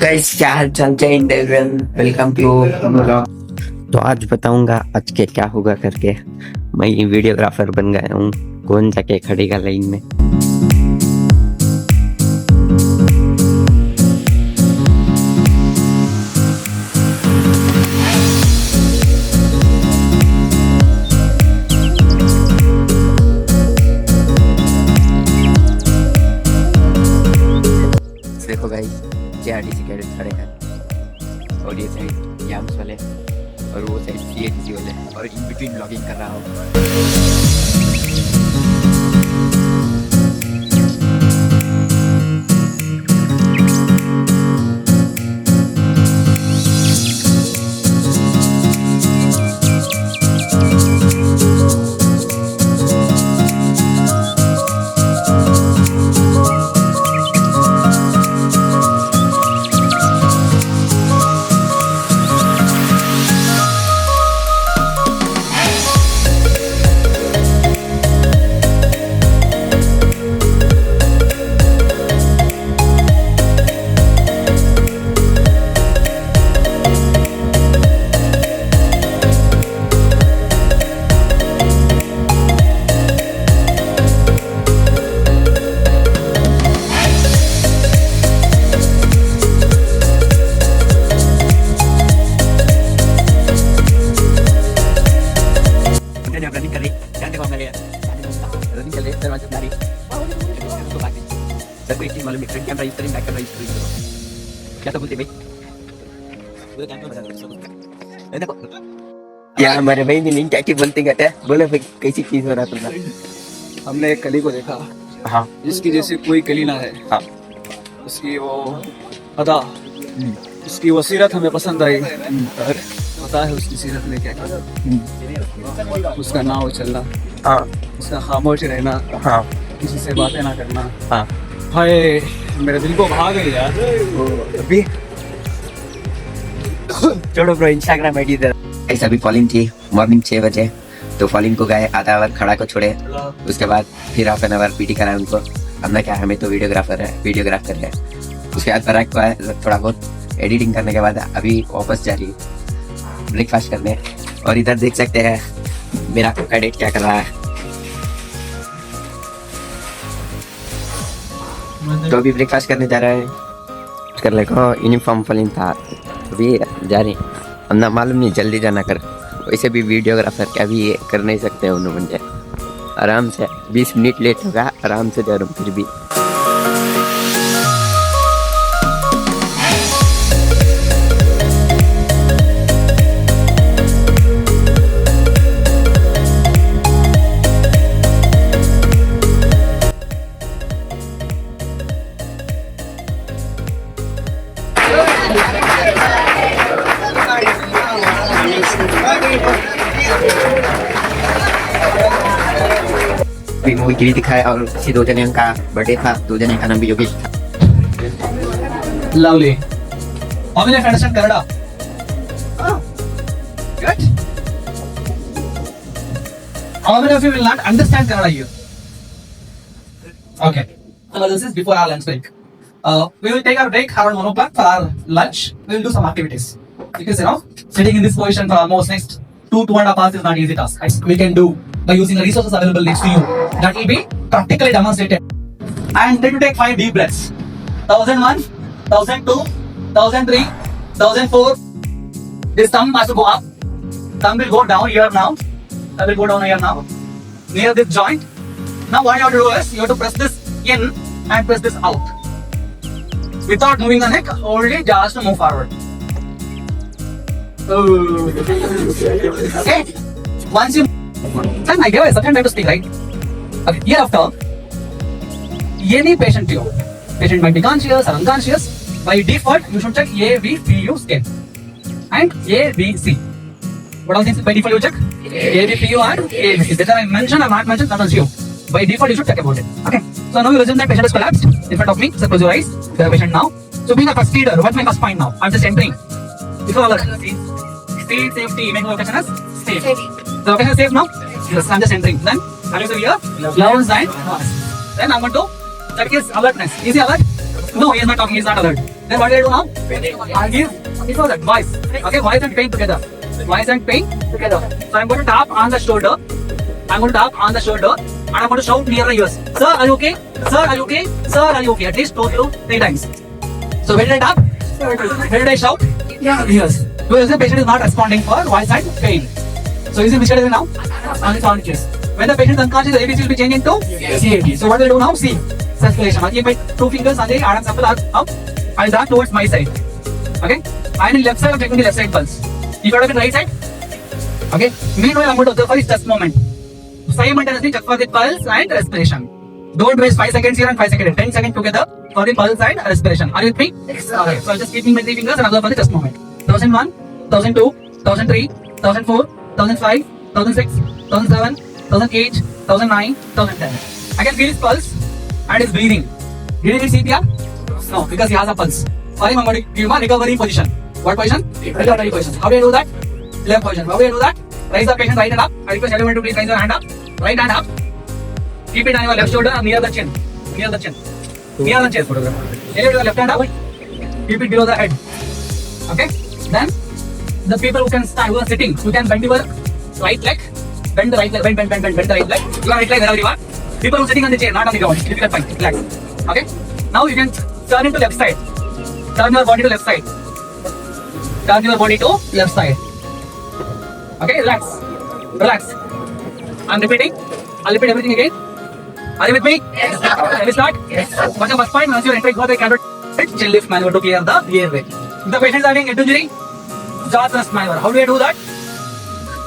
Guys क्या हाल चाल, Jai Hind everyone, welcome to vlog. तो आज बताऊंगा आज के क्या होगा करके। मैं वीडियोग्राफर बन गया हूँ, कौन जाके खड़ेगा लाइन में। देखो गाइस, जेआरटीसी कैडेट खड़े हैं और ये साइड याम्स वाले और वो साइड सीएचसी वाले, और इन बिटवीन ब्लॉगिंग कर रहा हूँ। रनिंग कर रही, ध्यान देखो मेरे रनिंग कर रही, दरवाजा खुला रही। सर को एक चीज मालूम है, फ्रंट कैमरा यूज करें, बैक कैमरा यूज करें। क्या तो बोलते भाई, वो कैमरा बता दो। देखो या हमारे भाई भी नहीं क्या की बोलते कहते हैं, बोले भाई कैसी चीज हो रहा तुमने। हमने एक कली को देखा, हाँ जिसकी जैसे कोई कली ना है। हाँ, उसकी वो अदा, उसकी वो सीरत हमें पसंद आई। और पता है उसकी सीरत में क्या क्या, उसका नाव चलना, हाँ उसका खामोश रहना, हाँ किसी से बातें ना करना। हाँ। हाय मेरे दिल को भा गई यार। अभी छोड़ो ब्रो, इंस्टाग्राम आईडी दे। ऐसा भी फॉलिंग थी मॉर्निंग 6 बजे, तो फॉलिंग को गए, आधा आवर खड़ा को छोड़े, उसके बाद फिर हाफ एन आवर पीटी कराया उनको। हमने क्या, हमें तो वीडियोग्राफर है, वीडियोग्राफ कर रहे हैं। उसके बाद बराक को आए, थोड़ा बहुत एडिटिंग करने के बाद अभी वापस जा रही ब्रेकफास्ट करने। और इधर देख सकते हैं मेरा कैडेट क्या कर रहा है। तो अभी ब्रेकफास्ट करने जा रहा है। कर ले को यूनिफॉर्म फॉलिंग था, अभी जा रही। हमने मालूम नहीं जल्दी जाना कर, वैसे भी वीडियोग्राफर क्या भी ये कर नहीं सकते उन्होंने मुझे। आराम से 20 मिनट लेट होगा, आराम से जा रहा हूँ फिर भी। मूवी की भी दिखाया, और किसी 2 जने का बर्थडे था, 2 जने का नाम भी योगेश था। Lovely. How many of you understand Kannada? Good. How many of you will not understand Kannada here? Okay. So this is before our lunch break. We will take our break around 1 o'clock for our lunch. We will do some activities. Because sitting in this position for almost next 2.5 hours is not easy task. We can do by using the resources available next to you. That will be practically demonstrated. And then to take 5 deep breaths. 1001, 1002, 1003, 1004. This thumb has to go up. Thumb will go down here now. Thumb will go down here now. Near this joint. Now what you have to do is, you have to press this in and press this out. Without moving the neck, only just to move forward. Okay. Once you then I gave a second time to speak, right? Okay. Hereafter, any patient to you, patient might be conscious or unconscious. By default, you should check A, B, P, U scale and A, B, C. What all things by default you check? A, B, P, U and A, B, C. Whether I mention or not mention, that is you. By default, you should check about it. Okay. So now you assume that patient is collapsed in front of me. So close your eyes. The patient now. So being a first aider, what's my first point now? I'm just entering. This is all. Speed, safety, make the location as safe. The location is safe now? Yes, I'm just entering. Then, I'm using here, love sign, then I'm going to check his alertness. Is he alert? No, he is not talking, he is not alert. Then what will I do now? I'll give voice. Okay, voice and pain together. Voice and pain together. So I'm going to tap on the shoulder. I'm going to tap on the shoulder and I'm going to shout near the ears. Sir, are you okay? Sir, are you okay? Sir, are you okay? At least 2 to 3 times. So when did I tap? When did I shout? Ears. Because the patient is not responding for voice and pain. So is it which category now? Unconscious. When the patient is unconscious, the ABC will be changing to CAT. So what will I do now? C. Circulation. I'll keep my 2 fingers on the Adam's apple up. I'll drag towards my side. Okay? I'm in left side, I'm checking the left side pulse. You got to be right side. Okay? Meanwhile, I'm going to observe for his chest movement. Simultaneously check for the pulse and respiration. Don't waste 5 seconds here and 5 seconds here. 10 seconds together for the pulse and respiration. Are you with me? Yes. Okay. So I'll just keeping my 3 fingers and observe for the chest movement. 1001, 1002, 1003, 1004, 1005, 1006, 1007, 1008, 1009, 1010. I can feel his pulse and his breathing. Did he need CPR? No, because he has a pulse. For him, I'm going to give him a recovery position. What position? Recovery position. How do I do that? Left position. How do I do that? Raise the patient right hand up. I request everyone to please raise your hand up. Right hand up. Keep it on your left shoulder near the chin. Near the chin. Near the chin. Elevate the left hand up. Keep it below the head. Okay? Then, the people who can stand, who are sitting, you can bend your right leg. Bend the right leg. Bend the right leg. Your right leg wherever you are. People who are sitting on the chair, not on the ground. Keep it fine. Relax. Okay? Now you can turn into left side. Turn your body to left side. Turn your body to left side. Okay, relax. Relax. I'm repeating. I'll repeat everything again. Are you with me? Yes. Shall we start? Yes. What's the first point? Once you're entering for the carrot chin lift maneuver to clear the airway. If the patient is having head injury, jaw thrust maneuver. How do I do that?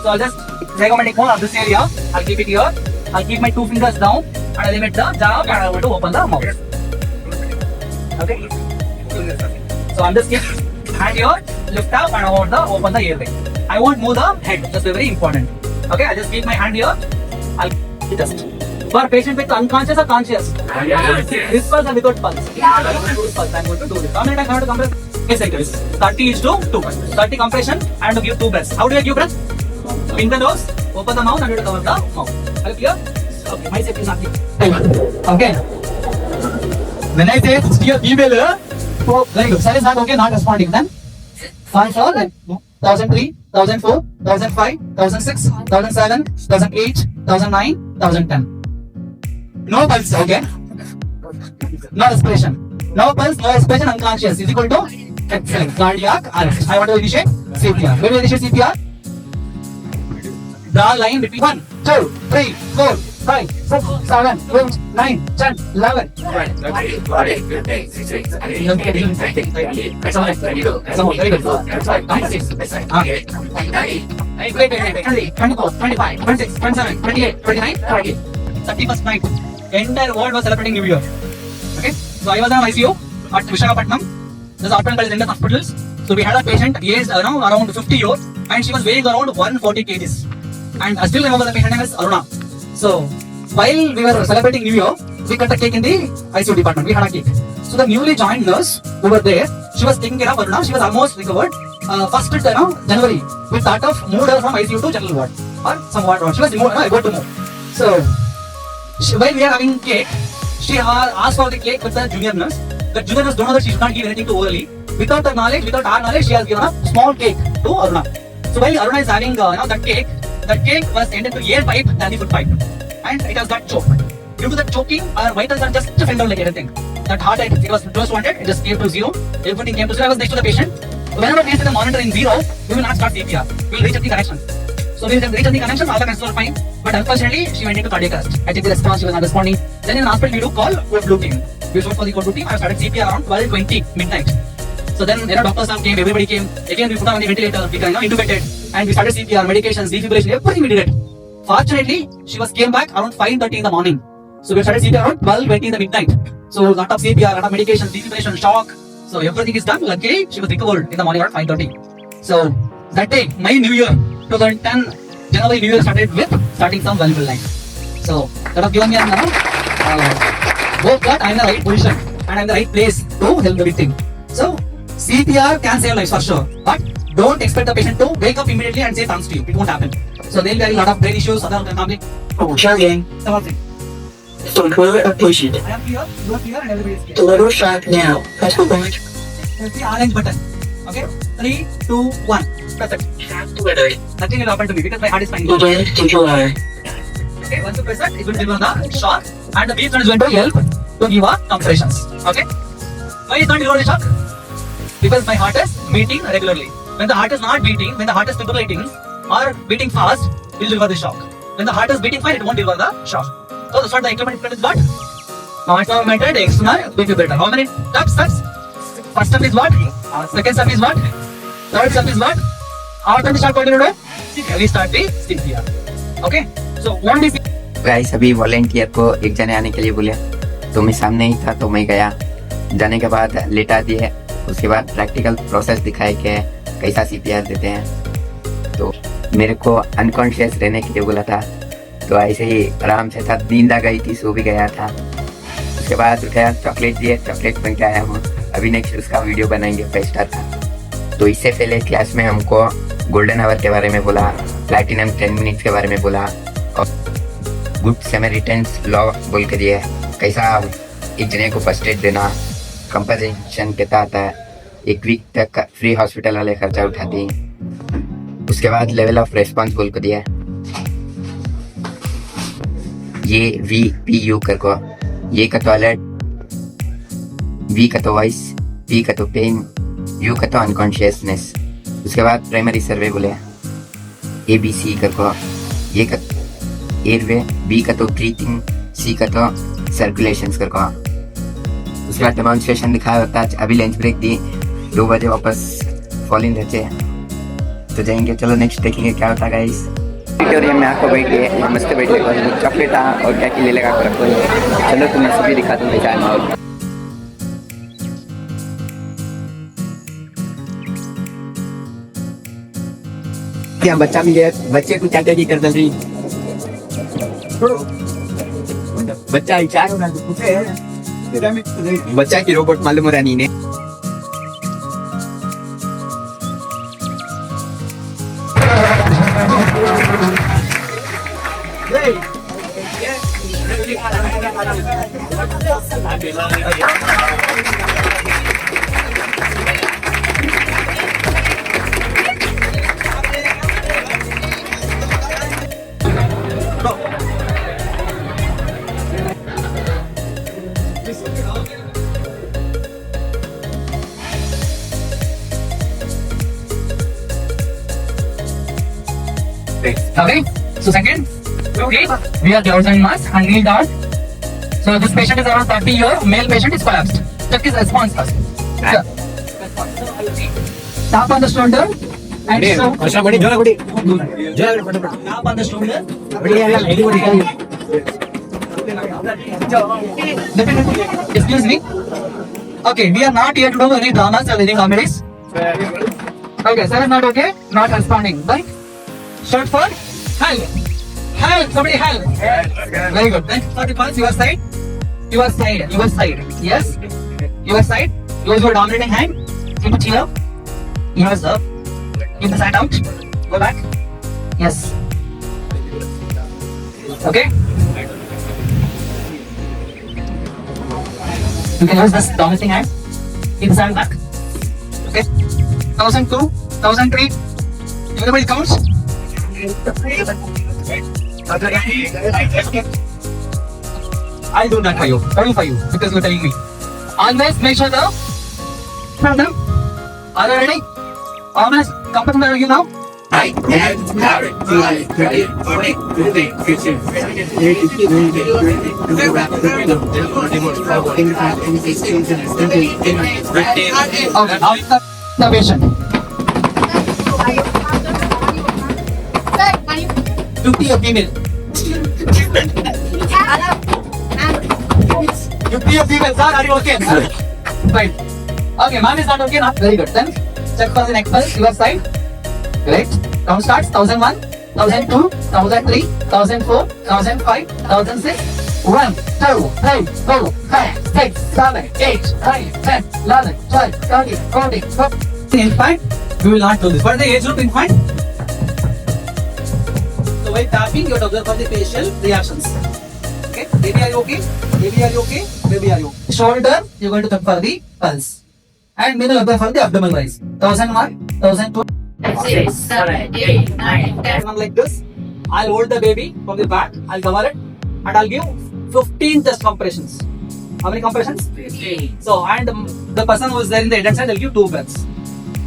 So I'll just take my technique of this area. I'll keep it here. I'll keep my 2 fingers down and I'll limit the jaw and I'm going to open the mouth. Okay. So I'm just keep hand here, lift up and I want to open the airway. I won't move the head. That's very important. Okay. I'll just keep my hand here. I'll just. For patient with unconscious or conscious? With pulse or without pulse? With pulse. I'm going to do this. How many times I have to compress? 8 seconds. 30 is to 2. 30 compression and to give 2 breaths. How do I give breath? In the nose, open the mouth and cover the mouth. Are you clear? Okay. My safety is not clear. Okay. When I say steer female, so very good. Cell is not okay, not responding. Then 5 4, 1003, 1004, 1005, 1006, 1007, 1008, 1009, 1010. No pulse, okay? No respiration. No pulse, no respiration, unconscious is equal to excellent. Cardiac arrest. I want to initiate CPR. When we initiate CPR, draw a line between 1, 2, 3, 4, 5, 6, 7, 8, 9, 10, 11. Very good. 24, 25, 26, 27, 28, 29, 30. 31st night. Entire world was celebrating New Year. Okay? So I was in ICU at Visakhapatnam. This hospital is Indian hospitals. So we had a patient aged around 50 years and she was weighing around 140 kgs. And I still remember the patient name is Aruna. So while we were celebrating New Year, we cut a cake in the ICU department. We had a cake. So the newly joined nurse over there, she was taking care of Aruna. She was almost recovered. First January, we thought of moved her from ICU to general ward or some ward. She was able to move. So while we are having cake, she asked for the cake with the junior nurse. The junior nurse don't know that she should not give anything to orally. Without her knowledge, without our knowledge, she has given a small cake to Aruna. So while Aruna is having that cake was ended to air pipe than the food pipe, and it has got choked. Due to the choking, our vitals are just fell down like anything. That heart rate, it was just wanted, it just came to 0. Everything came to 0. I was next to the patient. So whenever we see the monitor in 0, we will not start CPR. We will reach at the connection. So we will reach at the connection, all the connections were fine. But unfortunately, she went into cardiac arrest. I checked the response, she was not responding. Then in the hospital, we do call code blue team. We went for the code blue team. I started CPR around 12:20 midnight. So then doctors came, everybody came. Again, we put her on the ventilator, we intubated, and we started CPR, medications, defibrillation, everything we did it. Fortunately, she came back around 5:30 in the morning. So we started CPR around 12:20 in the midnight. So lot of CPR, lot of medications, defibrillation, shock. So everything is done. Luckily, she was recovered in the morning around 5:30. So that day, my New Year, 2010, January New Year started with starting some valuable life. So that has given me both that I'm in the right position and I'm in the right place to help the victim. So CPR can save lives for sure, but don't expect the patient to wake up immediately and say thanks to you. It won't happen. So there will be a lot of brain issues, other family. Don't worry a patient. I am here, you are here, and everybody is here. Deliver shock now. Press the button. Press the orange button. Okay. 3, 2, 1. Press it. Nothing will happen to me because my heart is fine. Okay. Once you press it, it will deliver the shock, and the beep is going to help to give a compressions. Okay. Why is not deliver the shock? Because my heart is beating regularly. When the heart is not beating, when the heart is fibrillating or beating fast, it will deliver the shock. When the heart is beating fine, it won't deliver the shock. So that's what the equipment is what? Now it's now measured external defibrillator. How many steps? First step is what? Second step is what? Third step is what? How can we start continuing? We start the CPR. Okay. So one is guys अभी volunteer को एक जने आने के लिए बोले, तो मैं सामने ही था, तो मैं गया। जाने के बाद लेटा दिए, उसके बाद प्रैक्टिकल प्रोसेस दिखाए कि कैसा सीपीआर देते हैं। तो मेरे को अनकॉन्शियस रहने के लिए बोला था, तो ऐसे ही आराम से था, नींद आ गई थी, सो भी गया था। उसके बाद उठाया, चॉकलेट दिए, चॉकलेट बन के आया हूँ। अभी नेक्स्ट उसका वीडियो बनाएंगे फेस्टर का। तो इससे पहले क्लास में हमको गोल्डन आवर के बारे में बोला, प्लैटिनम 10 मिनट्स के बारे में बोला, और गुड समैरिटन्स लॉ बोल के दिए, कैसा एक जने को फर्स्ट एड देना, कंपनसेशन कितना आता है, एक वीक तक फ्री हॉस्पिटल वाले खर्चा उठा दी। उसके बाद लेवल ऑफ रेस्पॉन्स बोल को दिया, ये VPU करको, ये का टॉयलेट, V का तो वॉइस, P का तो पेन, U का तो अनकॉन्शियसनेस। उसके बाद प्राइमरी सर्वे बोले, ABC करको, ये का एयरवे, B का तो ब्रीथिंग, C का तो सर्कुलेशंस करको। उसके बाद डेमोन्स्ट्रेशन दिखाया होता है। अभी लंच ब्रेक दी, 2 बजे वापस फॉल इन रहते तो जाएंगे। चलो नेक्स्ट देखेंगे क्या होता है गाइस। ऑडिटोरियम में आपको बैठ गए, मस्त बैठ गए, चॉकलेट था और क्या किले लगा कर रखो। चलो तुम्हें सभी दिखा दूँ कैसा है माहौल। क्या बच्चा भी है, बच्चे को क्या क्या कर रही, बच्चा क्या बच्चा की रोबोट मालूम हो रहा नहीं ने। Okay, so second, okay, we are gloves and mask and kneel down. So this patient is around 30 years, male patient is collapsed. Check his response first. Tap on the shoulder and show. Tap on the shoulder. Excuse me. Okay, we are not here to do any dramas or any comedies. Okay, sir is not okay, not responding. Right? Short for help. Help. Somebody help. Very good. Then for the pulse, your side. Your side. Your side. Yes. Your side. Use your dominating hand. Keep it here. Yours up. Keep the side out. Go back. Yes. Okay. You can use this dominating hand. Keep the side back. Okay. 1002, 1003. Everybody counts. I'll do that for you. Only for you because you're telling me. Always make sure the problem. Are you ready? How much comfortable are you now? Okay, now is the patient. 50 a female. 50 a female, sir. Are you okay? Right. Okay, ma'am is not okay, not very good. Then check for the next pulse, your side. Great. Count starts 1001, 1002, 1003, 1004, 1005, 1006. 1, 2, 3, 4, 5, 6, 7, 8, 9, 10, 11, 12, 13, 14, 15. Infant, we will not do this. What is the age group infant? So while tapping, you have to observe for the facial reactions. Okay, baby, are you okay? Baby, are you okay? Baby, are you okay? Shoulder, you're going to check for the pulse. and minimum abdomen for the abdominal rise. 1001, 1002. 6, 7, 8, 9, 10. Like this. I'll hold the baby from the back. I'll cover it, and I'll give 15 chest compressions. How many compressions? 15. So, and the person who is there in the head side will give 2 breaths.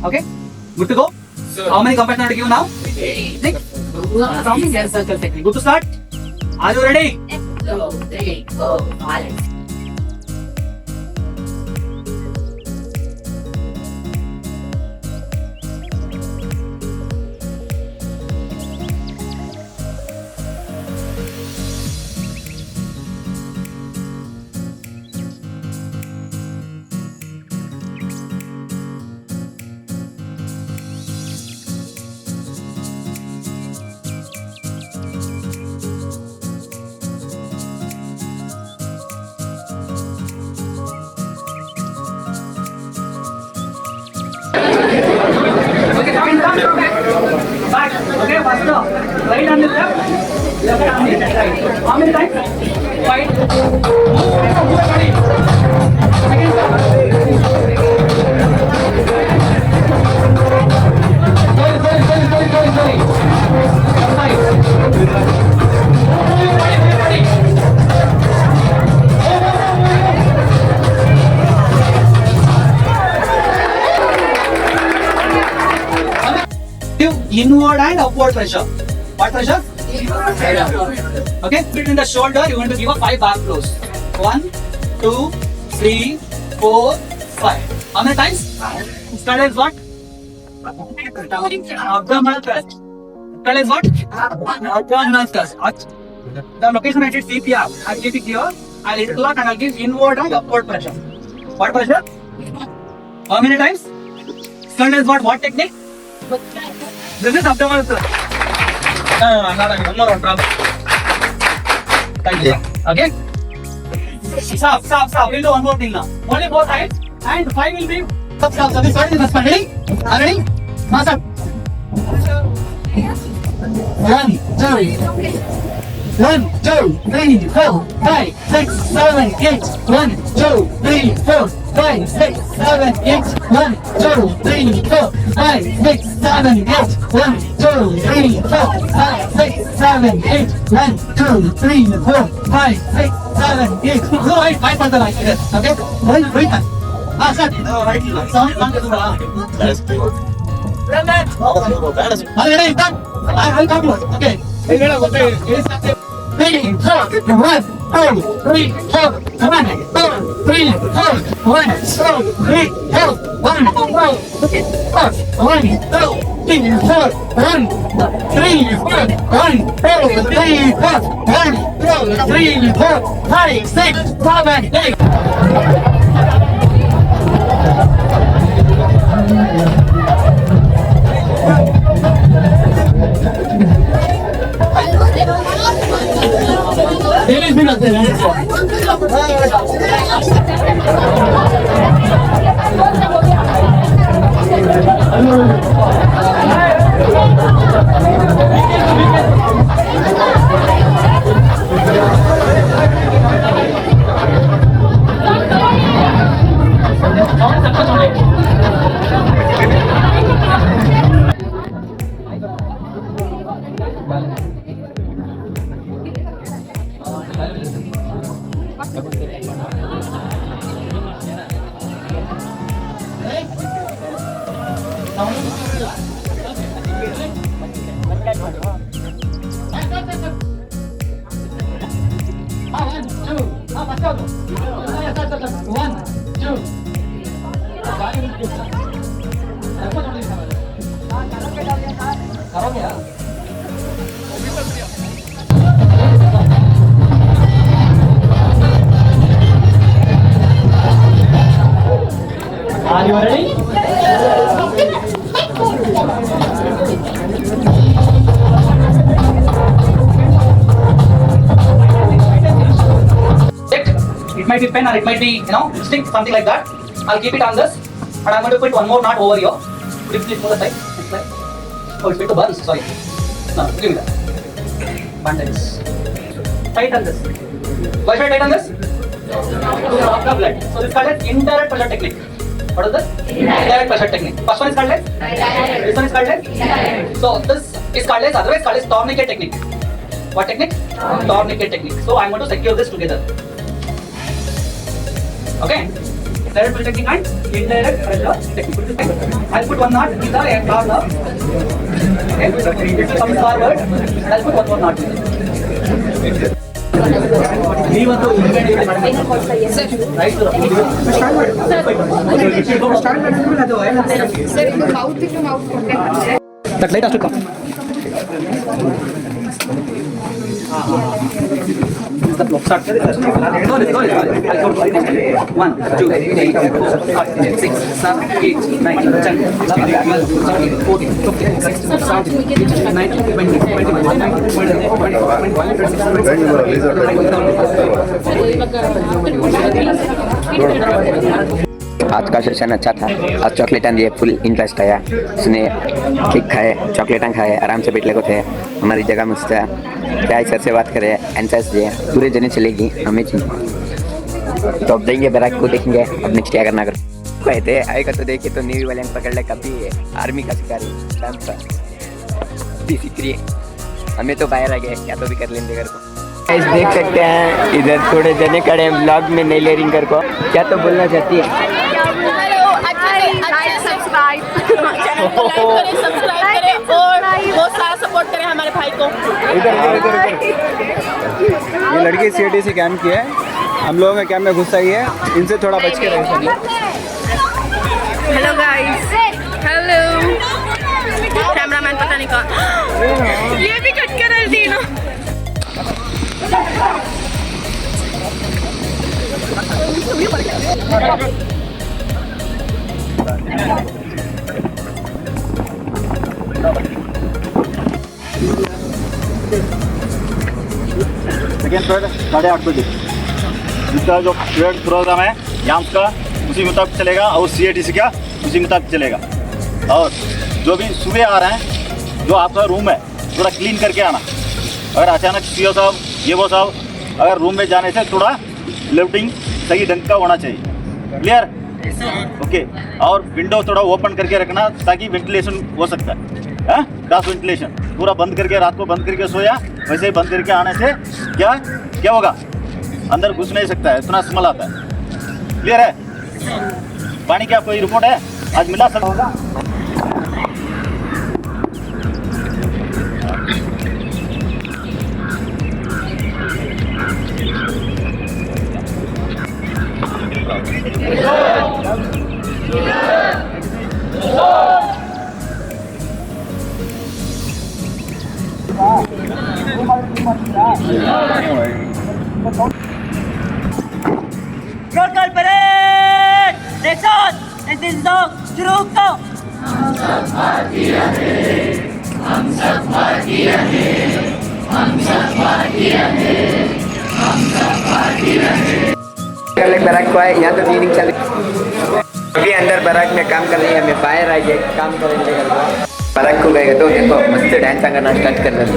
Okay, good to go. Sure. How many compressions to give now? 8. 6. From the circle technique. Good to start. Are you ready? 2, 3, 4, 5. Okay, second time. Back. Okay, faster. Right on the left. Left on the right. How many times? 5. Move your body. Second time. Sorry. 5. Move your body. Give inward and upward pressure. What pressure? Okay, between the shoulder, you want to give a 5 back blows. 1, 2, 3, 4, 5. How many times? Start is what? Abdominal thrust. Start is what? Abdominal thrust. The location I did CPR. I'll keep it here. I'll interlock and I'll give inward and upward pressure. What pressure? How many times? Start is what? What technique? This is abdominal thrust. I'm not one more problem. Thank you. Okay? Stop. We'll do one more thing now. Only 4 sides and 5 will be. Stop. So this one is the spine. Ready? Are ready? Mass up. 1, 2. 1, 2, 3, 4, 5, 6, 7, 8. 1, 2, 3, 4, 5, 6, 7, 8. 1, 2, 3, 4, 5, 6, 7, 8. 1, 2, 3, 4, 5, 6, 7, 8. 1, 2, 3, 4, 5, 6, 7, 8. No, wait, 5 for the right. Okay? Wait. Sir. Right. Run that. Are you ready? Done. I'll come to it. Okay. 3, 4, 1, 2, 3, 4, 1, 2, 3, 4, 1, 2, 3, 4, 1, 5, 6, 7, 8. Are you ready? It might be pen or it might be, stick, something like that. I'll keep it on this. And I'm going to put one more knot over here. Please move the side. This side. Oh, it's going to burn. Sorry. No, give me that. Bandage. Tighten this. Why should I tighten this? To blood. So this is called as indirect pressure technique. What is this? Indirect pressure technique. First one is called as? This one is called as? So this is called as, otherwise called as tourniquet technique. What technique? Tourniquet technique. So I'm going to secure this together. Okay? Direct pressure technique and indirect pressure technique. I'll put one knot in the end corner. Okay? It will come forward and I'll put one more knot in it. ನೀವಂತೂ that light has to come. The block start. Slowly. I'll count 1, 2, 3, 4, 5, 6, 7, 8, 9, 10, 11, 12, 13, 14, 15, 16, 17, 18, 19, 20, 21, 22, आज का session अच्छा था। आज chocolate दिए, full interest आया। उसने cake खाए, चॉकलेट खाए, आराम से बैठ लगे थे। हमारी जगह मस्त है। क्या सर से बात करें, एंसर्स दिए, पूरे जने चलेगी हमें तो अब देंगे बैराक को, देखेंगे अब नेक्स्ट क्या करना। कर कहते आएगा तो देखे तो नेवी वाले पकड़ ले, कभी आर्मी का शिकारी हमें तो बाहर आ गए, क्या तो भी कर लेंगे घर को। देख सकते हैं इधर थोड़े जने खड़े हैं, ब्लॉग में नहीं ले रिंग कर को, क्या तो बोलना चाहती है। सब्सक्राइब करें और बहुत सारा सपोर्ट करें हमारे भाई को। इधर ये लड़की CATC कैंप की है, हम लोगों में कैंप में घुस आई है, इनसे थोड़ा बच के रहे। Hello guys, hello. कैमरामैन पता नहीं कौन, ये भी कट कर दी ना। सेकेंड पीरियड 8:30 बजे इसका जो पीरियड प्रोग्राम है याम्स का उसी मुताबिक चलेगा और CATC का उसी मुताबिक चलेगा। और जो भी सुबह आ रहे हैं, जो आपका रूम है थोड़ा क्लीन करके आना। अगर अचानक CO साहब ये वो साहब अगर रूम में जाने से थोड़ा लिफ्टिंग सही ढंग का होना चाहिए। क्लियर? ओके। और विंडो थोड़ा ओपन करके रखना ताकि वेंटिलेशन हो सकता है, क्रॉस वेंटिलेशन। पूरा बंद करके रात को बंद करके सोया, वैसे ही बंद करके आने से क्या होगा, अंदर घुस नहीं सकता है, इतना स्मेल आता है। क्लियर है? पानी की आपको रिपोर्ट है आज मिला सब होगा। Local parade! Action! And this song, Churuko! बैराक को है, यहाँ तो क्लीनिंग चल अभी अंदर बैराक में काम कर रही है, हमें बाहर आइए काम करेंगे। बैराक को गए तो देखो मस्त डांस करना स्टार्ट कर रहे हैं।